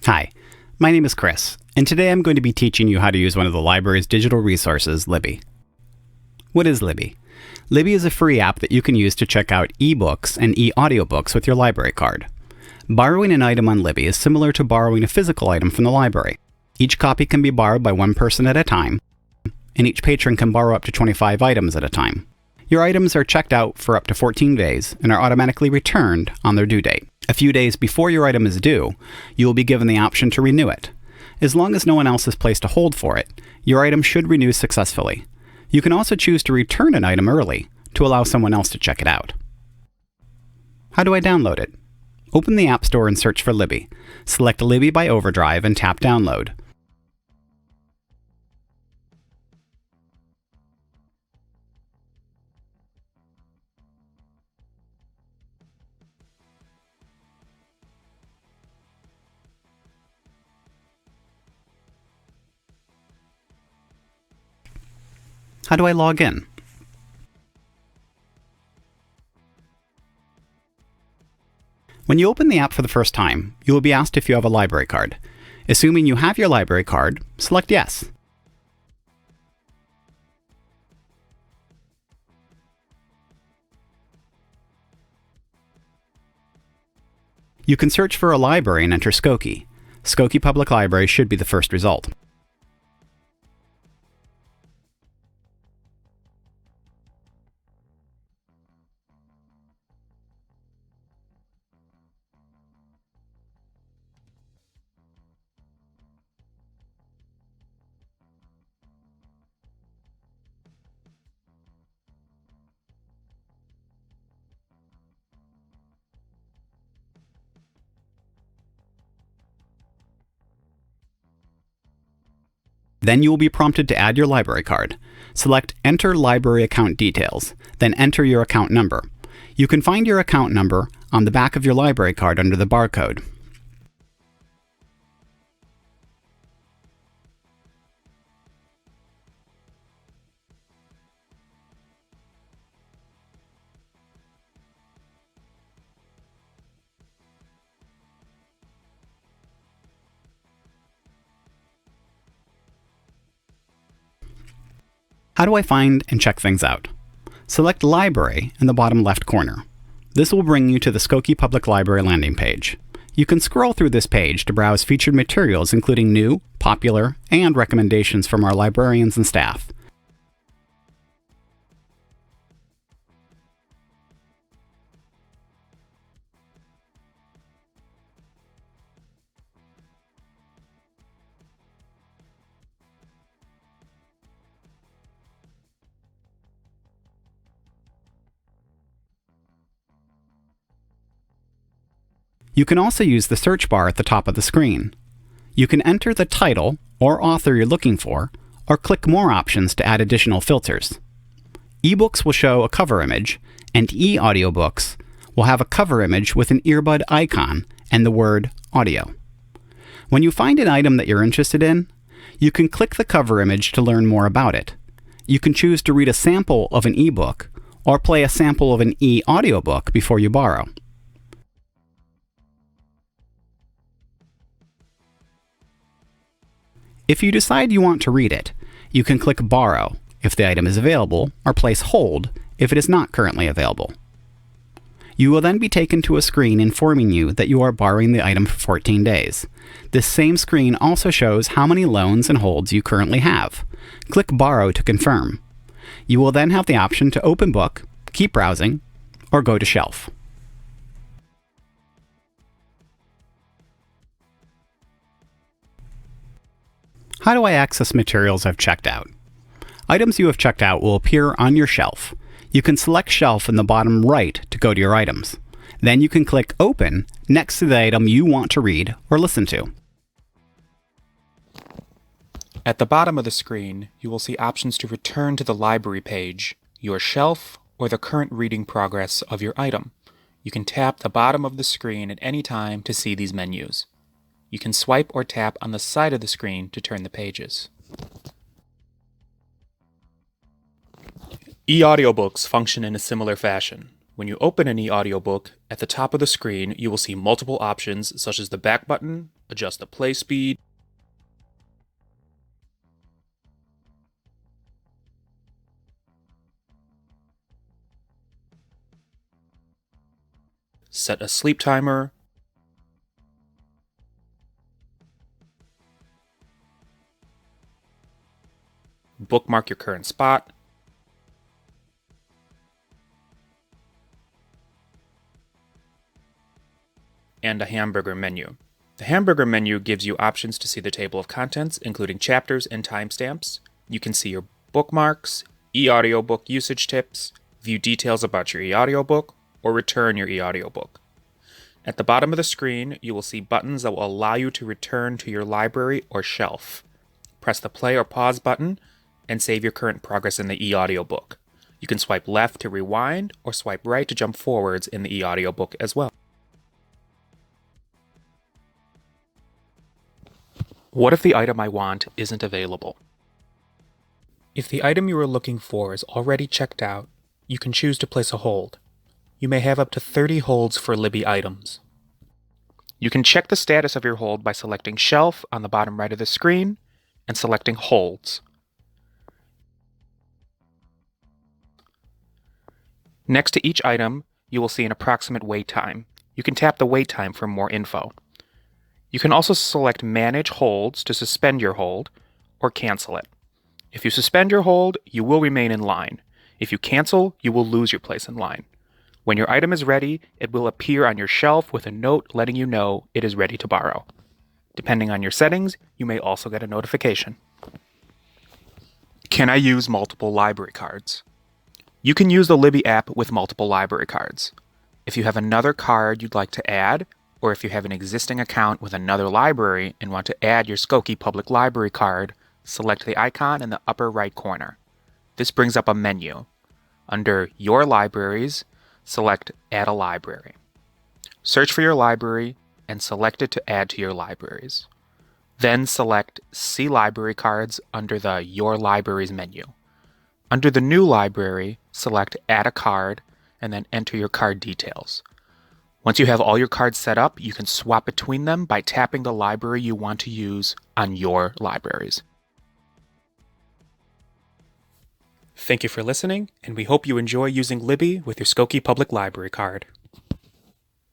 Hi, my name is Chris, and today I'm going to be teaching you how to use one of the library's digital resources, Libby. What is Libby? Libby is a free app that you can use to check out ebooks and e-audiobooks with your library card. Borrowing an item on Libby is similar to borrowing a physical item from the library. Each copy can be borrowed by one person at a time, and each patron can borrow up to 25 items at a time. Your items are checked out for up to 14 days and are automatically returned on their due date. A few days before your item is due, you will be given the option to renew it. As long as no one else has placed a hold for it, your item should renew successfully. You can also choose to return an item early to allow someone else to check it out. How do I download it? Open the App Store and search for Libby. Select Libby by Overdrive and tap Download. How do I log in? When you open the app for the first time, you will be asked if you have a library card. Assuming you have your library card, select Yes. You can search for a library and enter Skokie. Skokie Public Library should be the first result. Then you will be prompted to add your library card. Select Enter Library Account Details, then enter your account number. You can find your account number on the back of your library card under the barcode. How do I find and check things out? Select Library in the bottom left corner. This will bring you to the Skokie Public Library landing page. You can scroll through this page to browse featured materials including new, popular, and recommendations from our librarians and staff. You can also use the search bar at the top of the screen. You can enter the title or author you're looking for, or click more options to add additional filters. Ebooks will show a cover image, and e-audiobooks will have a cover image with an earbud icon and the word audio. When you find an item that you're interested in, you can click the cover image to learn more about it. You can choose to read a sample of an ebook or play a sample of an e-audiobook before you borrow. If you decide you want to read it, you can click Borrow if the item is available, or place Hold if it is not currently available. You will then be taken to a screen informing you that you are borrowing the item for 14 days. This same screen also shows how many loans and holds you currently have. Click Borrow to confirm. You will then have the option to open book, keep browsing, or go to shelf. How do I access materials I've checked out? Items you have checked out will appear on your shelf. You can select Shelf in the bottom right to go to your items. Then you can click Open next to the item you want to read or listen to. At the bottom of the screen, you will see options to return to the library page, your shelf, or the current reading progress of your item. You can tap the bottom of the screen at any time to see these menus. You can swipe or tap on the side of the screen to turn the pages. E-audiobooks function in a similar fashion. When you open an e-audiobook, at the top of the screen you will see multiple options such as the back button, adjust the play speed, set a sleep timer, bookmark your current spot, and a hamburger menu. The hamburger menu gives you options to see the table of contents, including chapters and timestamps. You can see your bookmarks, e-audiobook usage tips, view details about your e-audiobook, or return your e-audiobook. At the bottom of the screen, you will see buttons that will allow you to return to your library or shelf. Press the play or pause button and save your current progress in the e-audiobook. You can swipe left to rewind or swipe right to jump forwards in the e-audiobook as well. What if the item I want isn't available? If the item you are looking for is already checked out, you can choose to place a hold. You may have up to 30 holds for Libby items. You can check the status of your hold by selecting Shelf on the bottom right of the screen and selecting Holds. Next to each item, you will see an approximate wait time. You can tap the wait time for more info. You can also select Manage Holds to suspend your hold or cancel it. If you suspend your hold, you will remain in line. If you cancel, you will lose your place in line. When your item is ready, it will appear on your shelf with a note letting you know it is ready to borrow. Depending on your settings, you may also get a notification. Can I use multiple library cards? You can use the Libby app with multiple library cards. If you have another card you'd like to add, or if you have an existing account with another library and want to add your Skokie Public Library card, select the icon in the upper right corner. This brings up a menu. Under Your Libraries, select Add a Library. Search for your library and select it to add to your libraries. Then select See Library Cards under the Your Libraries menu. Under the New Library, select Add a Card and then enter your card details. Once you have all your cards set up, you can swap between them by tapping the library you want to use on your libraries. Thank you for listening, and we hope you enjoy using Libby with your Skokie Public Library card.